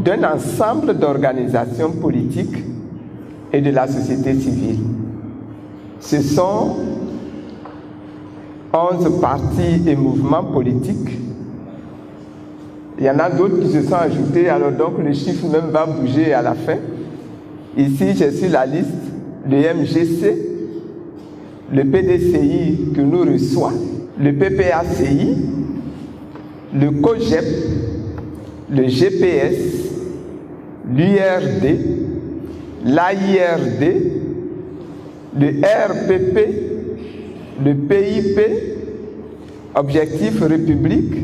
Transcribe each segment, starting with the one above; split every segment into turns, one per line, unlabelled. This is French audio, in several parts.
d'un ensemble d'organisations politiques et de la société civile. Ce sont 11 partis et mouvements politiques. Il y en a d'autres qui se sont ajoutés, alors donc le chiffre même va bouger à la fin. Ici, j'ai sur la liste le MGC, le PDCI que nous reçoit, le PPACI, le COGEP, le GPS, l'URD, l'AIRD, le RPP, le PIP, Objectif République,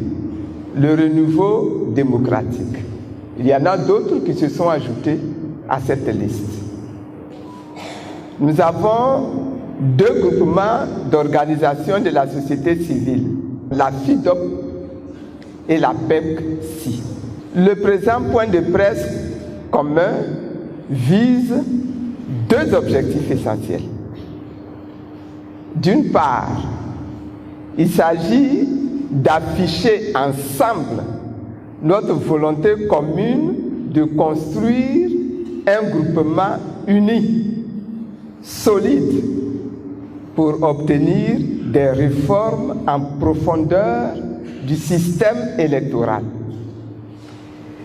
le Renouveau démocratique. Il y en a d'autres qui se sont ajoutés à cette liste. Nous avons 2 groupements d'organisations de la société civile, la FIDOP et la PEPC. Le présent point de presse commun vise 2 objectifs essentiels. D'une part, il s'agit d'afficher ensemble notre volonté commune de construire un groupement uni, solide, pour obtenir des réformes en profondeur du système électoral.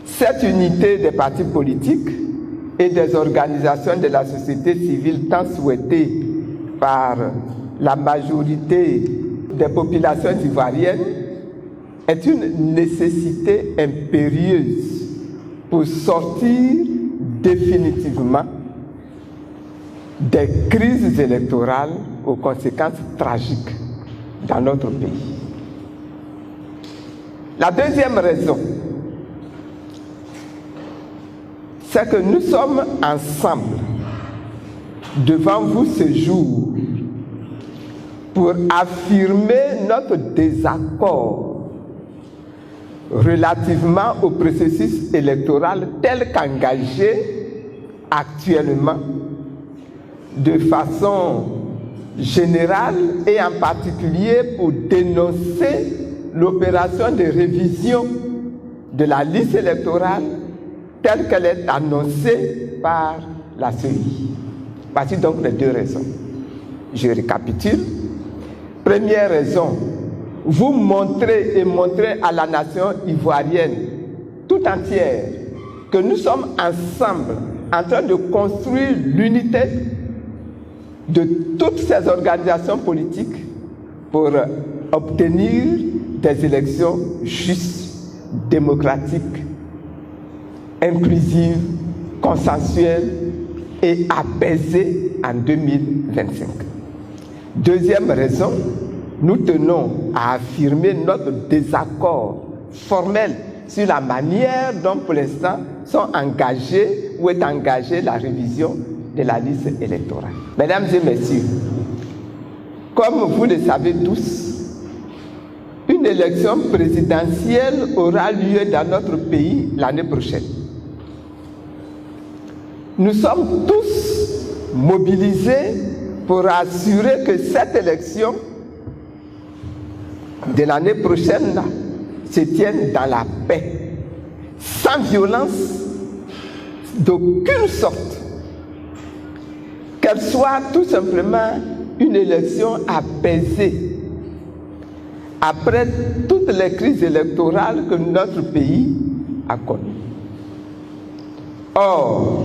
Cette unité des partis politiques et des organisations de la société civile tant souhaitée par la majorité des populations ivoiriennes est une nécessité impérieuse pour sortir définitivement des crises électorales aux conséquences tragiques dans notre pays. La deuxième raison, c'est que nous sommes ensemble devant vous ce jour pour affirmer notre désaccord relativement au processus électoral tel qu'engagé actuellement de façon générale et en particulier pour dénoncer l'opération de révision de la liste électorale telle qu'elle est annoncée par la CEI. Voici donc les 2 raisons. Je récapitule. Première raison, vous montrez et montrez à la nation ivoirienne tout entière que nous sommes ensemble en train de construire l'unité de toutes ces organisations politiques pour obtenir des élections justes, démocratiques, inclusives, consensuelles et apaisées en 2025. Deuxième raison, nous tenons à affirmer notre désaccord formel sur la manière dont pour l'instant sont engagées ou est engagée la révision de la liste électorale. Mesdames et messieurs, comme vous le savez tous, une élection présidentielle aura lieu dans notre pays l'année prochaine. Nous sommes tous mobilisés pour assurer que cette élection de l'année prochaine là, se tienne dans la paix, sans violence d'aucune sorte, qu'elle soit tout simplement une élection apaisée après toutes les crises électorales que notre pays a connues. Or,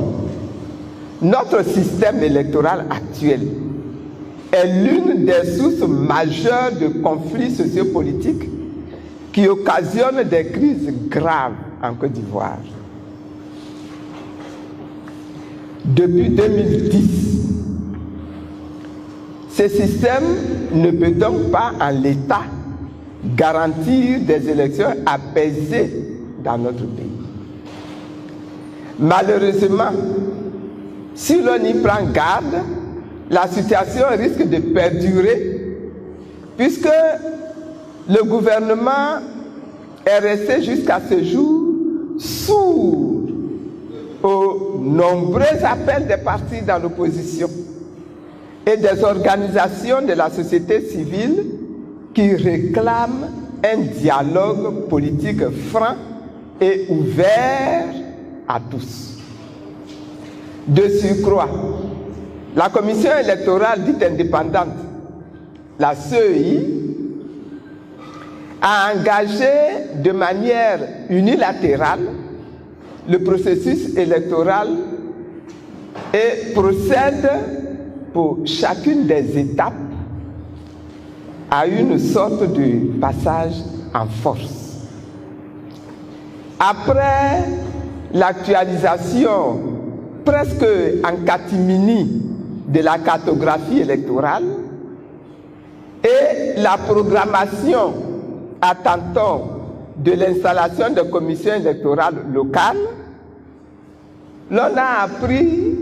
notre système électoral actuel est l'une des sources majeures de conflits sociopolitiques qui occasionnent des crises graves en Côte d'Ivoire. Depuis 2010, ce système ne peut donc pas en l'état garantir des élections apaisées dans notre pays. Malheureusement, si l'on y prend garde, la situation risque de perdurer puisque le gouvernement est resté jusqu'à ce jour sourd aux nombreux appels des partis dans l'opposition et des organisations de la société civile qui réclament un dialogue politique franc et ouvert à tous. De surcroît, la commission électorale dite indépendante, la CEI, a engagé de manière unilatérale le processus électoral et procède pour chacune des étapes à une sorte de passage en force. Après l'actualisation presque en catimini de la cartographie électorale et la programmation à tâtons de l'installation de commissions électorales locales, l'on a appris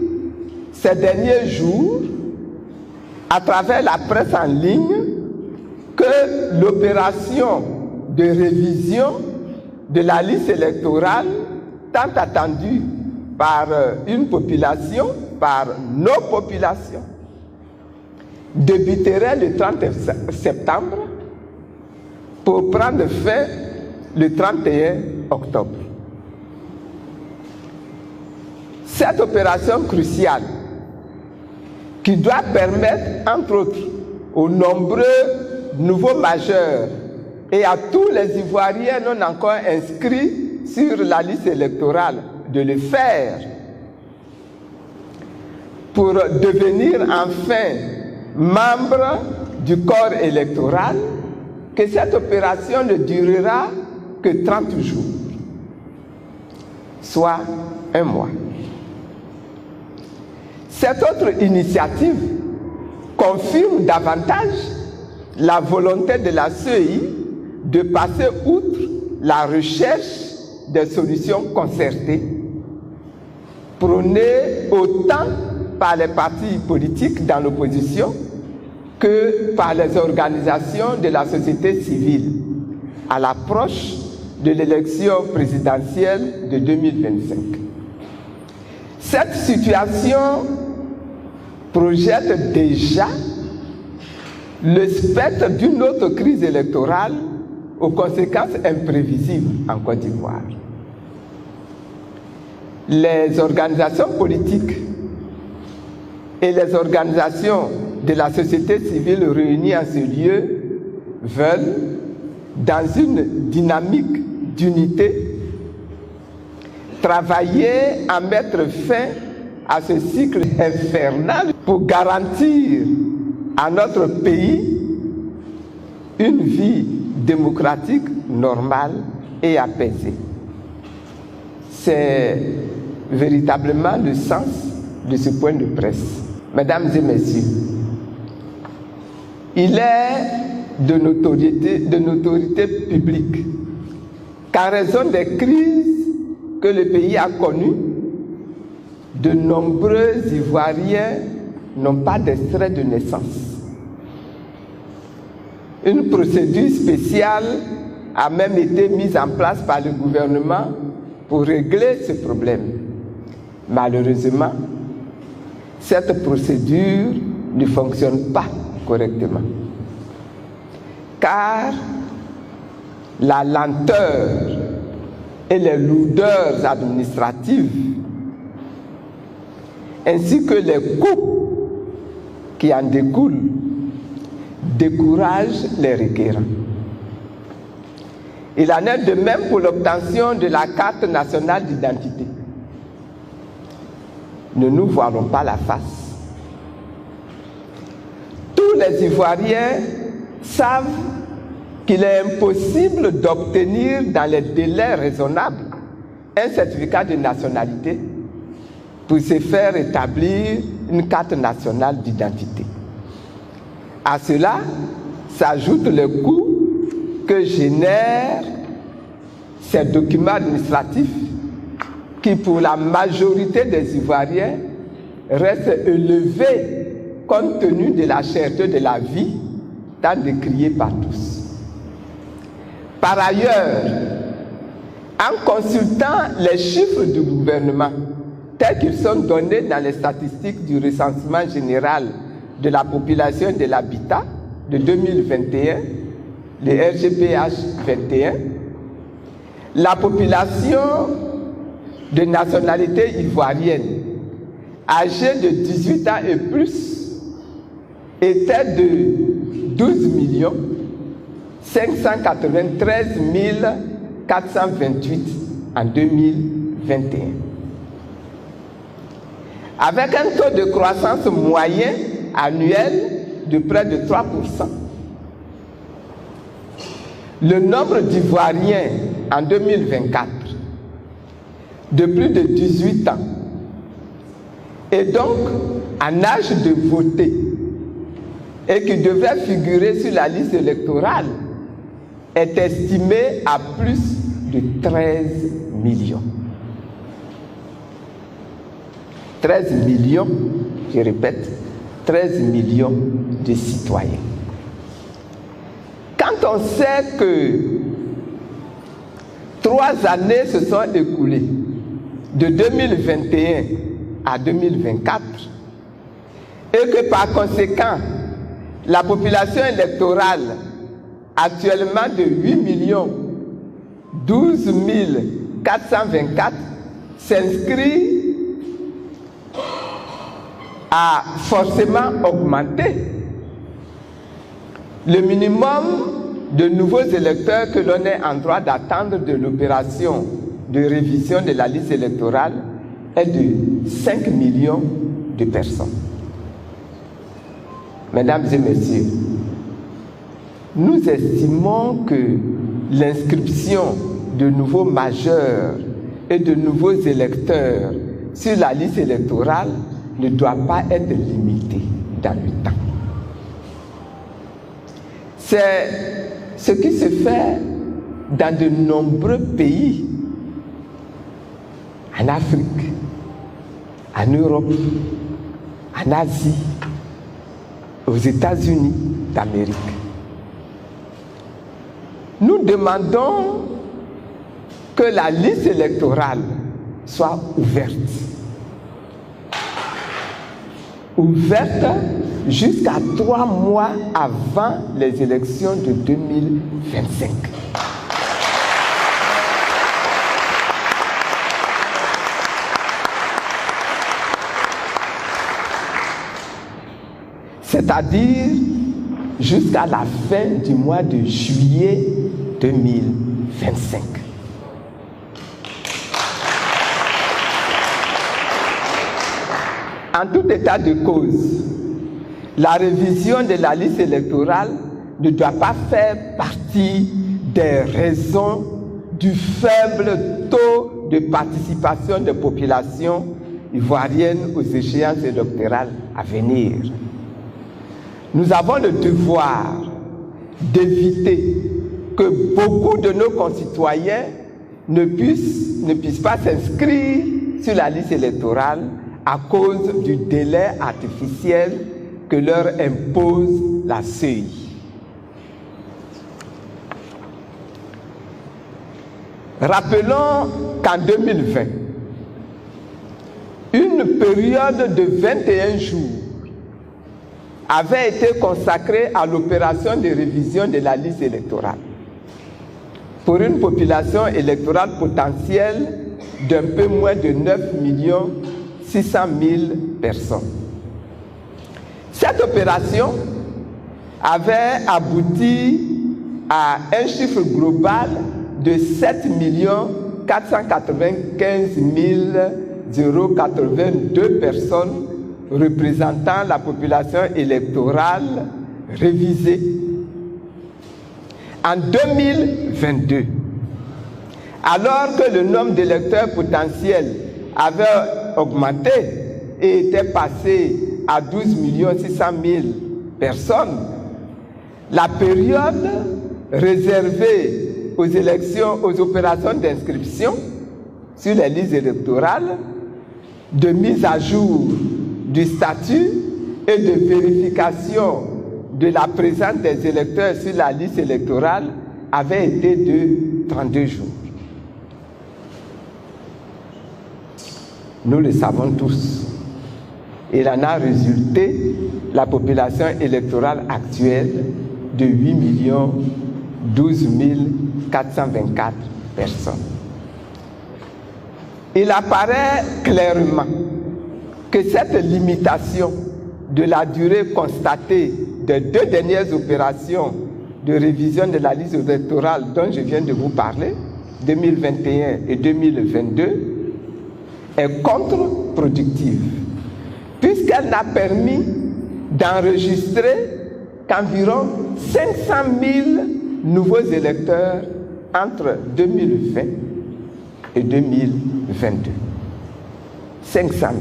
ces derniers jours, à travers la presse en ligne, que l'opération de révision de la liste électorale, tant attendue par une population, par nos populations, débuterait le 30 septembre pour prendre fin le 31 octobre. Cette opération cruciale, qui doit permettre, entre autres, aux nombreux nouveaux majeurs et à tous les Ivoiriens non encore inscrits sur la liste électorale de le faire pour devenir enfin membres du corps électoral, que cette opération ne durera que 30 jours, soit un mois. Cette autre initiative confirme davantage la volonté de la CEI de passer outre la recherche des solutions concertées, prônées autant par les partis politiques dans l'opposition que par les organisations de la société civile à l'approche de l'élection présidentielle de 2025. Cette situation projette déjà le spectre d'une autre crise électorale aux conséquences imprévisibles en Côte d'Ivoire. Les organisations politiques et les organisations de la société civile réunies en ce lieu veulent, dans une dynamique d'unité, travailler à mettre fin à ce cycle infernal pour garantir à notre pays une vie démocratique normale et apaisée. C'est véritablement le sens de ce point de presse. Mesdames et messieurs, il est de notoriété publique qu'en raison des crises que le pays a connues, de nombreux Ivoiriens n'ont pas d'extrait de naissance. Une procédure spéciale a même été mise en place par le gouvernement pour régler ce problème. Malheureusement, cette procédure ne fonctionne pas correctement, car la lenteur et les lourdeurs administratives ainsi que les coûts qui en découlent découragent les requérants. Il en est de même pour l'obtention de la carte nationale d'identité. Ne nous voilons pas la face. Tous les Ivoiriens savent qu'il est impossible d'obtenir dans les délais raisonnables un certificat de nationalité pour se faire établir une carte nationale d'identité. À cela s'ajoute le coût que génèrent ces documents administratifs qui, pour la majorité des Ivoiriens, restent élevés compte tenu de la cherté de la vie, tant décriée par tous. Par ailleurs, en consultant les chiffres du gouvernement, tels qu'ils sont donnés dans les statistiques du recensement général de la population et de l'habitat de 2021, le RGPH 21, la population de nationalité ivoirienne âgés de 18 ans et plus était de 12 593 428 en 2021. Avec un taux de croissance moyen annuel de près de 3%. Le nombre d'Ivoiriens en 2024 de plus de 18 ans et donc en âge de voter et qui devait figurer sur la liste électorale est estimé à plus de 13 millions. 13 millions, je répète, 13 millions de citoyens. Quand on sait que 3 années se sont écoulées, de 2021 à 2024, et que par conséquent, la population électorale actuellement de 8 12 424 s'inscrit a forcément augmenté. Le minimum de nouveaux électeurs que l'on est en droit d'attendre de l'opération de révision de la liste électorale est de 5 millions de personnes. Mesdames et messieurs, nous estimons que l'inscription de nouveaux majeurs et de nouveaux électeurs sur la liste électorale ne doit pas être limitée dans le temps. C'est ce qui se fait dans de nombreux pays, en Afrique, en Europe, en Asie, aux États-Unis d'Amérique. Nous demandons que la liste électorale soit ouverte. Ouverte jusqu'à 3 mois avant les élections de 2025. C'est-à-dire jusqu'à la fin du mois de juillet 2025. En tout état de cause, la révision de la liste électorale ne doit pas faire partie des raisons du faible taux de participation des populations ivoiriennes aux échéances électorales à venir. Nous avons le devoir d'éviter que beaucoup de nos concitoyens ne puissent pas s'inscrire sur la liste électorale à cause du délai artificiel que leur impose la CEI. Rappelons qu'en 2020, une période de 21 jours avait été consacrée à l'opération de révision de la liste électorale pour une population électorale potentielle d'un peu moins de 9 600 000 personnes. Cette opération avait abouti à un chiffre global de 7 495 082 personnes représentant la population électorale révisée. En 2022, alors que le nombre d'électeurs potentiels avait augmenté et était passé à 12 600 000 personnes, la période réservée aux élections, aux opérations d'inscription sur les listes électorales, de mise à jour du statut et de vérification de la présence des électeurs sur la liste électorale avait été de 32 jours. Nous le savons tous. Il en a résulté la population électorale actuelle de 8 12 424 personnes. il apparaît clairement que cette limitation de la durée constatée des 2 dernières opérations de révision de la liste électorale dont je viens de vous parler, 2021 et 2022, est contre-productive, puisqu'elle n'a permis d'enregistrer qu'environ 500 000 nouveaux électeurs entre 2020 et 2022. 500 000.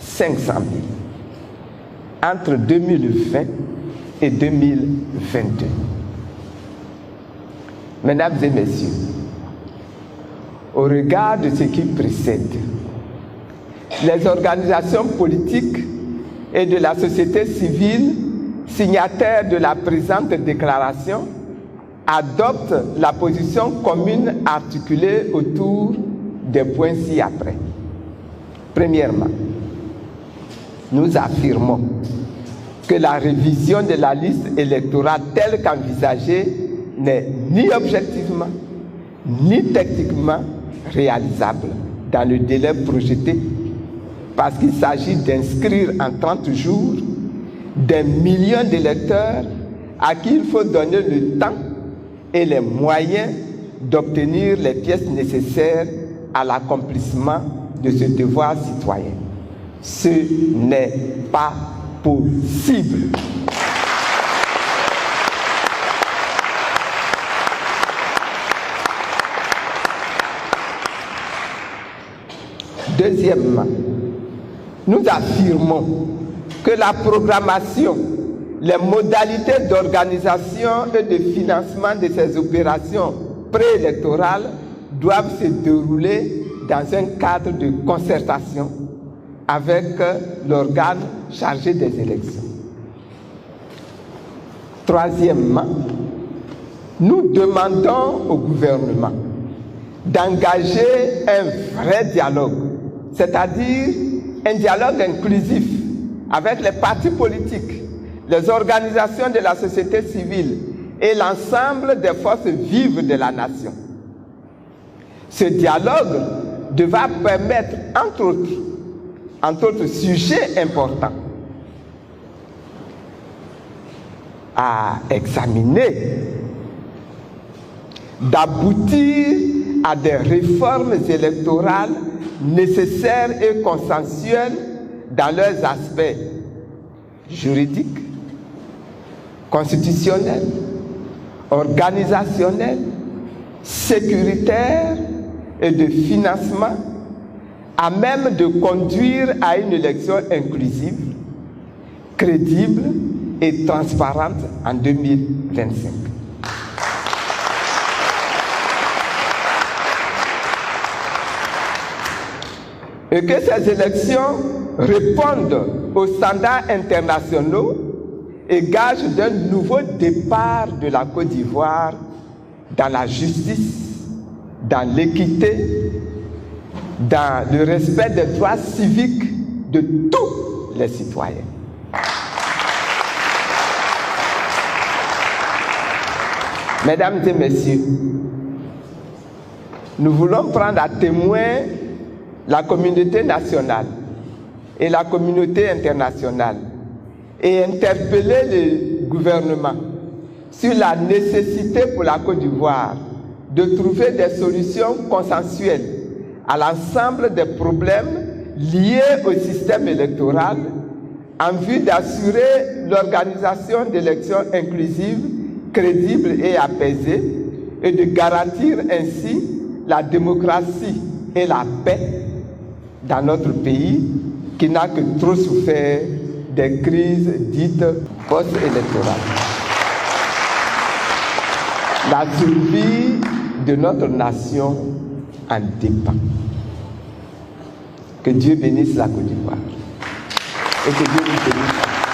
500 000. Entre 2020 et 2022. Mesdames et messieurs, au regard de ce qui précède, les organisations politiques et de la société civile signataires de la présente déclaration adoptent la position commune articulée autour des points ci-après. Premièrement, nous affirmons que la révision de la liste électorale telle qu'envisagée n'est ni objectivement ni techniquement réalisable dans le délai projeté, parce qu'il s'agit d'inscrire en 30 jours des millions d'électeurs à qui il faut donner le temps et les moyens d'obtenir les pièces nécessaires à l'accomplissement de ce devoir citoyen. Ce n'est pas possible. Deuxièmement, nous affirmons que la programmation, les modalités d'organisation et de financement de ces opérations préélectorales doivent se dérouler dans un cadre de concertation avec l'organe chargé des élections. Troisièmement, nous demandons au gouvernement d'engager un vrai dialogue, c'est-à-dire un dialogue inclusif avec les partis politiques, les organisations de la société civile et l'ensemble des forces vives de la nation. Ce dialogue devra permettre, entre autres sujets importants, à examiner, d'aboutir à des réformes électorales nécessaires et consensuelles dans leurs aspects juridiques, constitutionnels, organisationnels, sécuritaires et de financement, à même de conduire à une élection inclusive, crédible et transparente en 2025. Et que ces élections répondent aux standards internationaux et gagent d'un nouveau départ de la Côte d'Ivoire dans la justice, dans l'équité, dans le respect des droits civiques de tous les citoyens. Mesdames et messieurs, nous voulons prendre à témoin la communauté nationale et la communauté internationale et interpeller le gouvernement sur la nécessité pour la Côte d'Ivoire de trouver des solutions consensuelles à l'ensemble des problèmes liés au système électoral en vue d'assurer l'organisation d'élections inclusives, crédibles et apaisées et de garantir ainsi la démocratie et la paix dans notre pays qui n'a que trop souffert des crises dites post-électorales. La survie de notre nation en dépend. Que Dieu bénisse la Côte d'Ivoire et que Dieu nous bénisse.